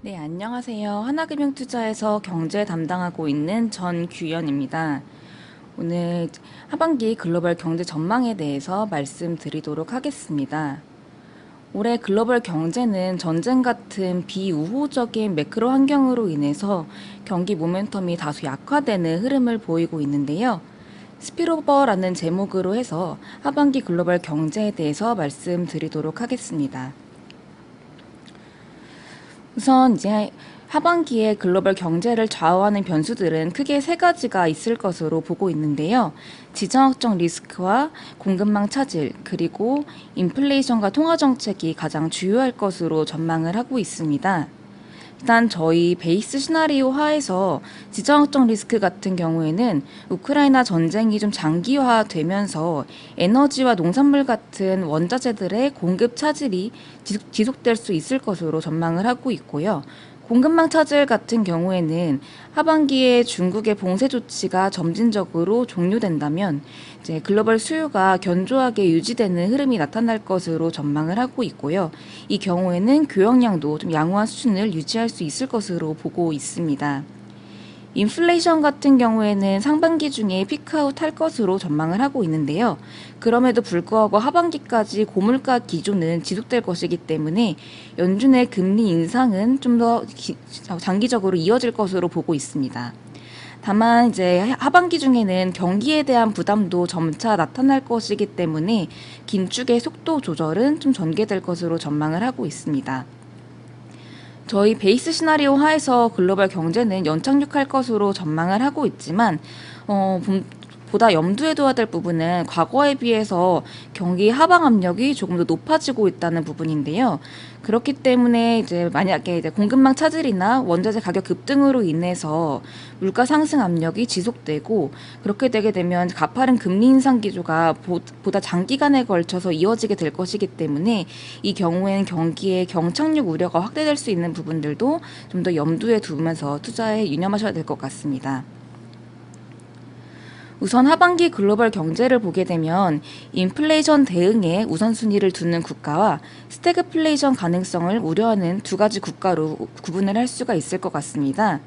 네, 안녕하세요. 하나금융투자에서 경제 담당하고 있는 전규현입니다. 오늘 하반기 글로벌 경제 전망에 대해서 말씀드리도록 하겠습니다. 올해 글로벌 경제는 전쟁 같은 비우호적인 매크로 환경으로 인해서 경기 모멘텀이 다소 약화되는 흐름을 보이고 있는데요. 스피로버라는 제목으로 해서 하반기 글로벌 경제에 대해서 말씀드리도록 하겠습니다. 우선 이제 하반기에 글로벌 경제를 좌우하는 변수들은 크게 세 가지가 있을 것으로 보고 있는데요. 지정학적 리스크와 공급망 차질, 그리고 인플레이션과 통화 정책이 가장 주요할 것으로 전망을 하고 있습니다. 일단 저희 베이스 시나리오 하에서 지정학적 리스크 같은 경우에는 우크라이나 전쟁이 좀 장기화되면서 에너지와 농산물 같은 원자재들의 공급 차질이 지속될 수 있을 것으로 전망을 하고 있고요. 공급망 차질 같은 경우에는 하반기에 중국의 봉쇄 조치가 점진적으로 종료된다면 이제 글로벌 수요가 견조하게 유지되는 흐름이 나타날 것으로 전망을 하고 있고요. 이 경우에는 교역량도 좀 양호한 수준을 유지할 수 있을 것으로 보고 있습니다. 인플레이션 같은 경우에는 상반기 중에 피크아웃 할 것으로 전망을 하고 있는데요. 그럼에도 불구하고 하반기까지 고물가 기조는 지속될 것이기 때문에 연준의 금리 인상은 좀 더 장기적으로 이어질 것으로 보고 있습니다. 다만 이제 하반기 중에는 경기에 대한 부담도 점차 나타날 것이기 때문에 긴축의 속도 조절은 좀 전개될 것으로 전망을 하고 있습니다. 저희 베이스 시나리오 하에서 글로벌 경제는 연착륙할 것으로 전망을 하고 있지만 보다 염두에 둬야 될 부분은 과거에 비해서 경기 하방 압력이 조금 더 높아지고 있다는 부분인데요. 그렇기 때문에 이제 만약에 이제 공급망 차질이나 원자재 가격 급등으로 인해서 물가 상승 압력이 지속되고 그렇게 되게 되면 가파른 금리 인상 기조가 보다 장기간에 걸쳐서 이어지게 될 것이기 때문에 이 경우에는 경기의 경착륙 우려가 확대될 수 있는 부분들도 좀 더 염두에 두면서 투자에 유념하셔야 될 것 같습니다. 우선 하반기 글로벌 경제를 보게 되면 인플레이션 대응에 우선순위를 두는 국가와 스태그플레이션 가능성을 우려하는 두 가지 국가로 구분을 할 수가 있을 것 같습니다.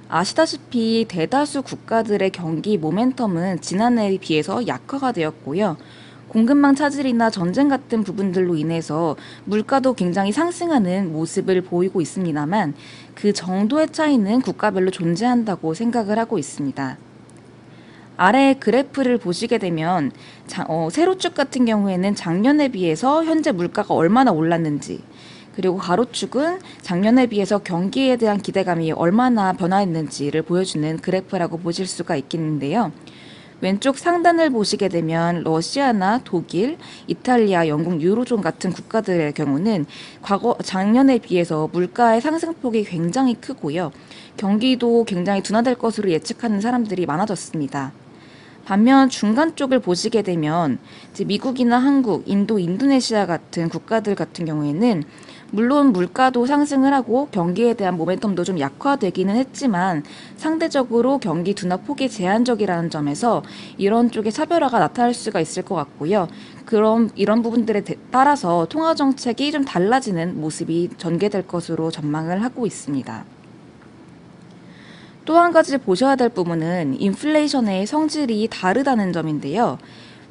아시다시피 대다수 국가들의 경기 모멘텀은 지난해에 비해서 약화가 되었고요. 공급망 차질이나 전쟁 같은 부분들로 인해서 물가도 굉장히 상승하는 모습을 보이고 있습니다만 그 정도의 차이는 국가별로 존재한다고 생각을 하고 있습니다. 아래 그래프를 보시게 되면 세로축 같은 경우에는 작년에 비해서 현재 물가가 얼마나 올랐는지, 그리고 가로축은 작년에 비해서 경기에 대한 기대감이 얼마나 변화했는지를 보여주는 그래프라고 보실 수가 있겠는데요. 왼쪽 상단을 보시게 되면 러시아나 독일, 이탈리아, 영국, 유로존 같은 국가들의 경우는 작년에 비해서 물가의 상승폭이 굉장히 크고요. 경기도 굉장히 둔화될 것으로 예측하는 사람들이 많아졌습니다. 반면 중간 쪽을 보시게 되면 이제 미국이나 한국, 인도, 인도네시아 같은 국가들 같은 경우에는 물론 물가도 상승을 하고 경기에 대한 모멘텀도 좀 약화되기는 했지만 상대적으로 경기 둔화 폭이 제한적이라는 점에서 이런 쪽의 차별화가 나타날 수가 있을 것 같고요. 그럼 이런 부분들에 따라서 통화 정책이 좀 달라지는 모습이 전개될 것으로 전망을 하고 있습니다. 또 한 가지 보셔야 될 부분은 인플레이션의 성질이 다르다는 점인데요.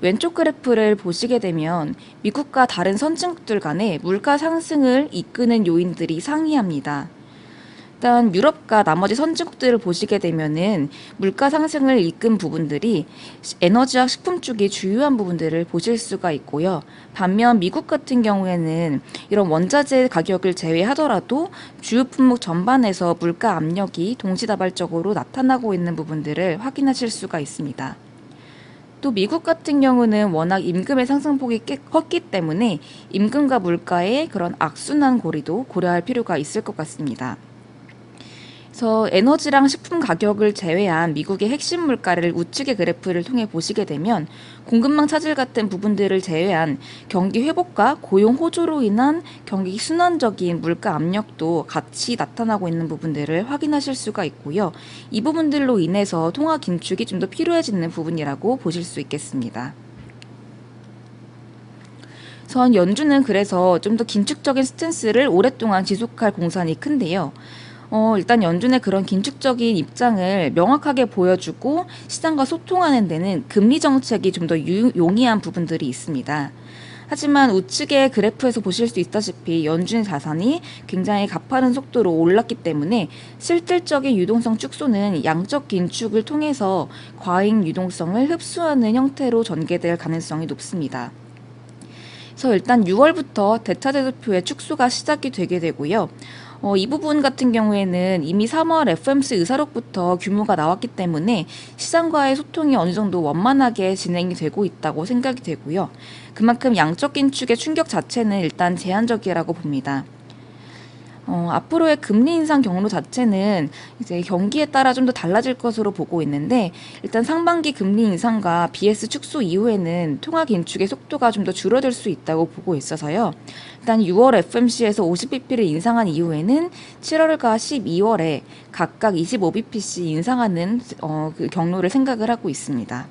왼쪽 그래프를 보시게 되면 미국과 다른 선진국들 간의 물가 상승을 이끄는 요인들이 상이합니다. 일단 유럽과 나머지 선진국들을 보시게 되면은 물가 상승을 이끈 부분들이 에너지와 식품 쪽이 주요한 부분들을 보실 수가 있고요. 반면 미국 같은 경우에는 이런 원자재 가격을 제외하더라도 주요 품목 전반에서 물가 압력이 동시다발적으로 나타나고 있는 부분들을 확인하실 수가 있습니다. 또 미국 같은 경우는 워낙 임금의 상승폭이 컸기 때문에 임금과 물가의 그런 악순환 고리도 고려할 필요가 있을 것 같습니다. 그래서 에너지랑 식품 가격을 제외한 미국의 핵심 물가를 우측의 그래프를 통해 보시게 되면 공급망 차질 같은 부분들을 제외한 경기 회복과 고용 호조로 인한 경기 순환적인 물가 압력도 같이 나타나고 있는 부분들을 확인하실 수가 있고요. 이 부분들로 인해서 통화 긴축이 좀 더 필요해지는 부분이라고 보실 수 있겠습니다. 전 연준은 그래서 좀 더 긴축적인 스탠스를 오랫동안 지속할 공산이 큰데요. 일단 연준의 그런 긴축적인 입장을 명확하게 보여주고 시장과 소통하는 데는 금리 정책이 좀 더 용이한 부분들이 있습니다. 하지만 우측의 그래프에서 보실 수 있다시피 연준의 자산이 굉장히 가파른 속도로 올랐기 때문에 실질적인 유동성 축소는 양적 긴축을 통해서 과잉 유동성을 흡수하는 형태로 전개될 가능성이 높습니다. 그래서 일단 6월부터 대차대조표의 축소가 시작이 되게 되고요. 이 부분 같은 경우에는 이미 3월 FOMC 의사록부터 규모가 나왔기 때문에 시장과의 소통이 어느 정도 원만하게 진행이 되고 있다고 생각이 되고요. 그만큼 양적 긴축의 충격 자체는 일단 제한적이라고 봅니다. 앞으로의 금리 인상 경로 자체는 이제 경기에 따라 좀 더 달라질 것으로 보고 있는데, 일단 상반기 금리 인상과 BS 축소 이후에는 통화 긴축의 속도가 좀 더 줄어들 수 있다고 보고 있어서요. 일단 6월 FOMC에서 50bp를 인상한 이후에는 7월과 12월에 각각 25bp씩 인상하는 그 경로를 생각을 하고 있습니다.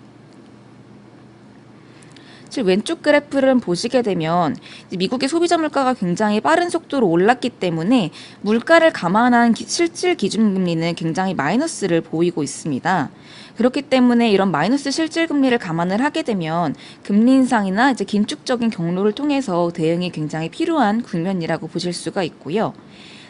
왼쪽 그래프를 보시게 되면 미국의 소비자 물가가 굉장히 빠른 속도로 올랐기 때문에 물가를 감안한 실질 기준금리는 굉장히 마이너스를 보이고 있습니다. 그렇기 때문에 이런 마이너스 실질 금리를 감안을 하게 되면 금리 인상이나 이제 긴축적인 경로를 통해서 대응이 굉장히 필요한 국면이라고 보실 수가 있고요.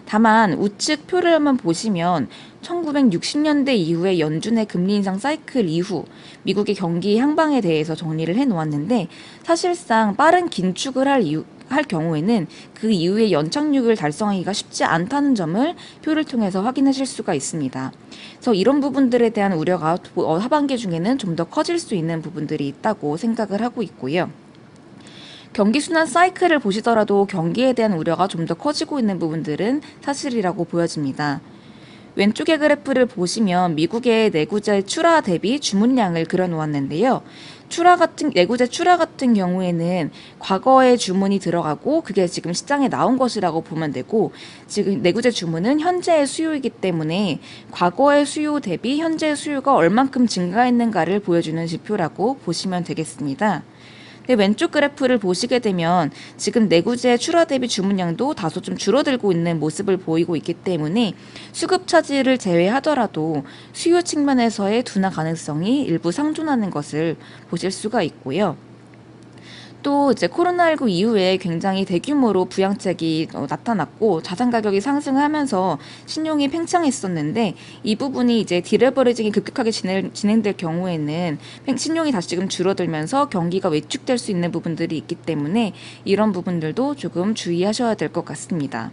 다만 우측 표를 한번 보시면 1960년대 이후의 연준의 금리 인상 사이클 이후 미국의 경기 향방에 대해서 정리를 해 놓았는데, 사실상 빠른 긴축을 할 경우에는 그 이후에 연착륙을 달성하기가 쉽지 않다는 점을 표를 통해서 확인하실 수가 있습니다. 그래서 이런 부분들에 대한 우려가 하반기 중에는 좀 더 커질 수 있는 부분들이 있다고 생각을 하고 있고요. 경기 순환 사이클을 보시더라도 경기에 대한 우려가 좀 더 커지고 있는 부분들은 사실이라고 보여집니다. 왼쪽의 그래프를 보시면 미국의 내구재 출하 대비 주문량을 그려놓았는데요. 내구재 출하 같은 경우에는 과거에 주문이 들어가고 그게 지금 시장에 나온 것이라고 보면 되고, 지금 내구재 주문은 현재의 수요이기 때문에 과거의 수요 대비 현재의 수요가 얼만큼 증가했는가를 보여주는 지표라고 보시면 되겠습니다. 왼쪽 그래프를 보시게 되면 지금 내구재 출하 대비 주문량도 다소 좀 줄어들고 있는 모습을 보이고 있기 때문에 수급 차질을 제외하더라도 수요 측면에서의 둔화 가능성이 일부 상존하는 것을 보실 수가 있고요. 또 이제 코로나19 이후에 굉장히 대규모로 부양책이 나타났고 자산 가격이 상승하면서 신용이 팽창했었는데, 이 부분이 이제 디레버리징이 급격하게 진행될 경우에는 신용이 다시 지금 줄어들면서 경기가 위축될 수 있는 부분들이 있기 때문에 이런 부분들도 조금 주의하셔야 될 것 같습니다.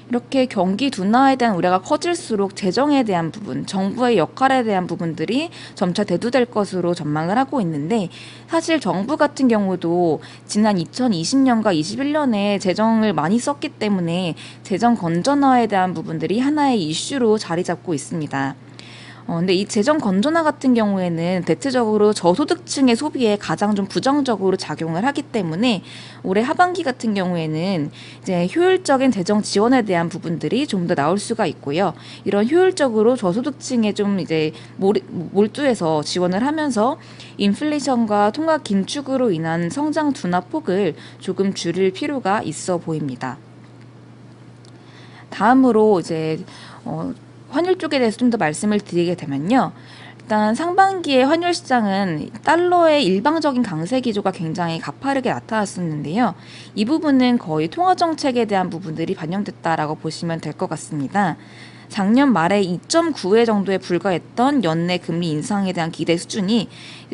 이렇게 경기 둔화에 대한 우려가 커질수록 재정에 대한 부분, 정부의 역할에 대한 부분들이 점차 대두될 것으로 전망을 하고 있는데, 사실 정부 같은 경우도 지난 2020년과 21년에 재정을 많이 썼기 때문에 재정 건전화에 대한 부분들이 하나의 이슈로 자리 잡고 있습니다. 근데 이 재정 건전화 같은 경우에는 대체적으로 저소득층의 소비에 가장 좀 부정적으로 작용을 하기 때문에 올해 하반기 같은 경우에는 이제 효율적인 재정 지원에 대한 부분들이 좀 더 나올 수가 있고요. 이런 효율적으로 저소득층에 좀 이제 몰두해서 지원을 하면서 인플레이션과 통화 긴축으로 인한 성장 둔화 폭을 조금 줄일 필요가 있어 보입니다. 다음으로 이제 환율 쪽에 대해서 좀 더 말씀을 드리게 되면요. 일단 상반기의 환율 시장은 달러의 일방적인 강세 기조가 굉장히 가파르게 나타났었는데요. 이 부분은 거의 통화 정책에 대한 부분들이 반영됐다라고 보시면 될 것 같습니다. 작년 말에 2.9회 정도에 불과했던 연내 금리 인상에 대한 기대 수준이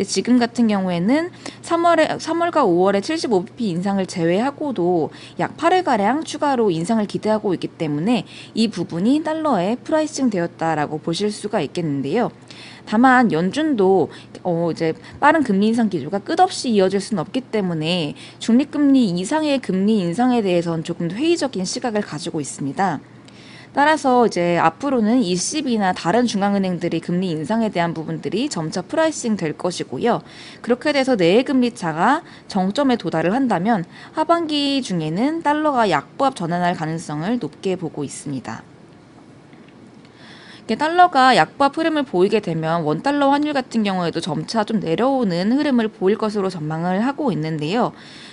지금 같은 경우에는 3월과 5월에 75bp 인상을 제외하고도 약 8회가량 추가로 인상을 기대하고 있기 때문에 이 부분이 달러에 프라이싱 되었다라고 보실 수가 있겠는데요. 다만 연준도 이제 빠른 금리 인상 기조가 끝없이 이어질 수는 없기 때문에 중립금리 이상의 금리 인상에 대해서는 조금 더 회의적인 시각을 가지고 있습니다. 따라서 이제 앞으로는 ECB나 다른 중앙은행들이 금리 인상에 대한 부분들이 점차 프라이싱 될 것이고요. 그렇게 돼서 내외금리 차가 정점에 도달을 한다면 하반기 중에는 달러가 약보합 전환할 가능성을 높게 보고 있습니다. 이게 달러가 약보합 흐름을 보이게 되면 원달러 환율 같은 경우에도 점차 좀 내려오는 흐름을 보일 것으로 전망을 하고 있는데요.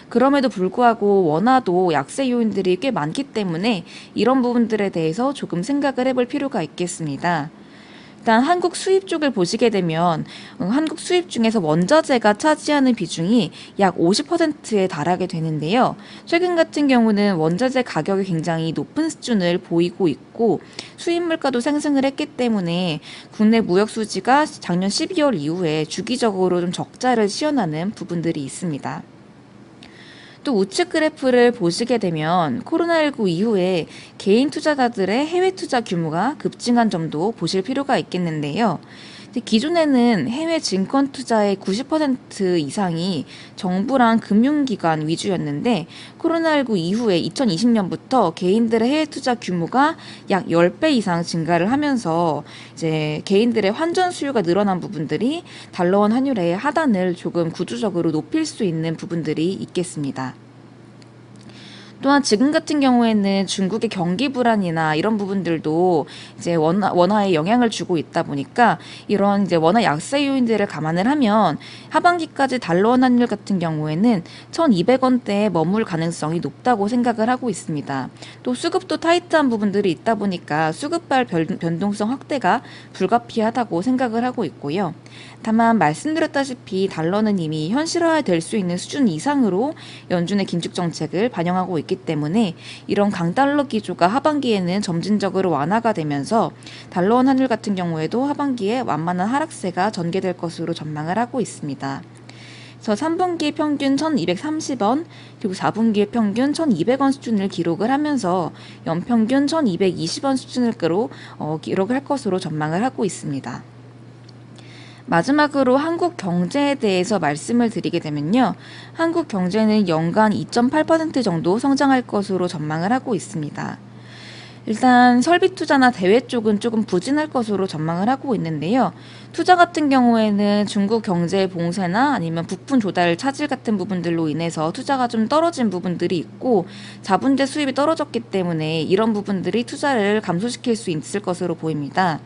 그럼에도 불구하고 원화도 약세 요인들이 꽤 많기 때문에 이런 부분들에 대해서 조금 생각을 해볼 필요가 있겠습니다. 일단 한국 수입 쪽을 보시게 되면 한국 수입 중에서 원자재가 차지하는 비중이 약 50%에 달하게 되는데요. 최근 같은 경우는 원자재 가격이 굉장히 높은 수준을 보이고 있고 수입 물가도 상승을 했기 때문에 국내 무역 수지가 작년 12월 이후에 주기적으로 좀 적자를 시현하는 부분들이 있습니다. 또 우측 그래프를 보시게 되면 코로나19 이후에 개인 투자자들의 해외 투자 규모가 급증한 점도 보실 필요가 있겠는데요. 기존에는 해외 증권 투자의 90% 이상이 정부랑 금융기관 위주였는데 코로나19 이후에 2020년부터 개인들의 해외 투자 규모가 약 10배 이상 증가를 하면서 이제 개인들의 환전 수요가 늘어난 부분들이 달러원 환율의 하단을 조금 구조적으로 높일 수 있는 부분들이 있겠습니다. 또한 지금 같은 경우에는 중국의 경기 불안이나 이런 부분들도 이제 원화에 영향을 주고 있다 보니까 이런 이제 원화 약세 요인들을 감안을 하면 하반기까지 달러원 환율 같은 경우에는 1,200원대에 머물 가능성이 높다고 생각을 하고 있습니다. 또 수급도 타이트한 부분들이 있다 보니까 수급발 변동성 확대가 불가피하다고 생각을 하고 있고요. 다만 말씀드렸다시피 달러는 이미 현실화될 수 있는 수준 이상으로 연준의 긴축 정책을 반영하고 있기 때문에 이런 강달러 기조가 하반기에는 점진적으로 완화가 되면서 달러원 환율 같은 경우에도 하반기에 완만한 하락세가 전개될 것으로 전망을 하고 있습니다. 그래서 3분기 평균 1,230원, 그리고 4분기의 평균 1,200원 수준을 기록을 하면서 연평균 1,220원 수준을 기록을 할 것으로 전망을 하고 있습니다. 마지막으로 한국 경제에 대해서 말씀을 드리게 되면요. 한국 경제는 연간 2.8% 정도 성장할 것으로 전망을 하고 있습니다. 일단 설비 투자나 대외 쪽은 조금 부진할 것으로 전망을 하고 있는데요. 투자 같은 경우에는 중국 경제 봉쇄나 아니면 부품 조달 차질 같은 부분들로 인해서 투자가 좀 떨어진 부분들이 있고 자본재 수입이 떨어졌기 때문에 이런 부분들이 투자를 감소시킬 수 있을 것으로 보입니다.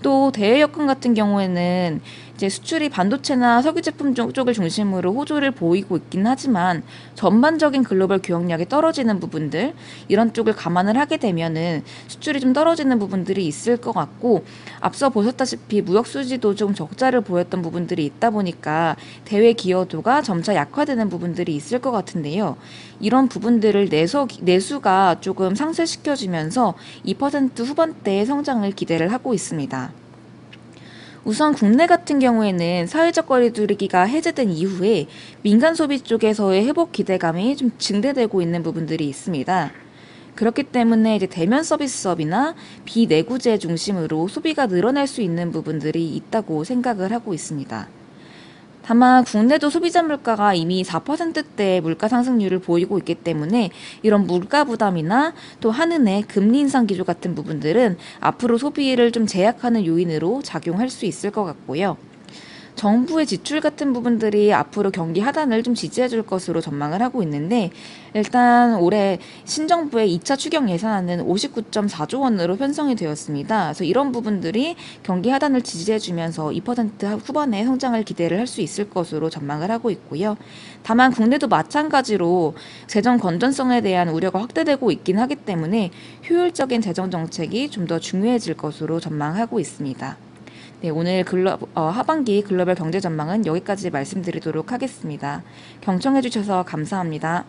또 대외 여건 같은 경우에는 이제 수출이 반도체나 석유 제품 쪽을 중심으로 호조를 보이고 있긴 하지만 전반적인 글로벌 교역량이 떨어지는 부분들 이런 쪽을 감안을 하게 되면은 수출이 좀 떨어지는 부분들이 있을 것 같고 앞서 보셨다시피 무역 수지도 좀 적자를 보였던 부분들이 있다 보니까 대외 기여도가 점차 약화되는 부분들이 있을 것 같은데요. 이런 부분들을 내수가 조금 상쇄시켜지면서 2% 후반대의 성장을 기대를 하고 있습니다. 우선 국내 같은 경우에는 사회적 거리두기가 해제된 이후에 민간 소비 쪽에서의 회복 기대감이 좀 증대되고 있는 부분들이 있습니다. 그렇기 때문에 이제 대면 서비스업이나 비내구재 중심으로 소비가 늘어날 수 있는 부분들이 있다고 생각을 하고 있습니다. 다만 국내도 소비자 물가가 이미 4%대의 물가 상승률을 보이고 있기 때문에 이런 물가 부담이나 또 한은의 금리 인상 기조 같은 부분들은 앞으로 소비를 좀 제약하는 요인으로 작용할 수 있을 것 같고요. 정부의 지출 같은 부분들이 앞으로 경기 하단을 좀 지지해 줄 것으로 전망을 하고 있는데 일단 올해 신정부의 2차 추경 예산안은 59.4조 원으로 편성이 되었습니다. 그래서 이런 부분들이 경기 하단을 지지해 주면서 2% 후반의 성장을 기대를 할 수 있을 것으로 전망을 하고 있고요. 다만 국내도 마찬가지로 재정 건전성에 대한 우려가 확대되고 있긴 하기 때문에 효율적인 재정 정책이 좀 더 중요해질 것으로 전망하고 있습니다. 네, 오늘 하반기 글로벌 경제 전망은 여기까지 말씀드리도록 하겠습니다. 경청해 주셔서 감사합니다.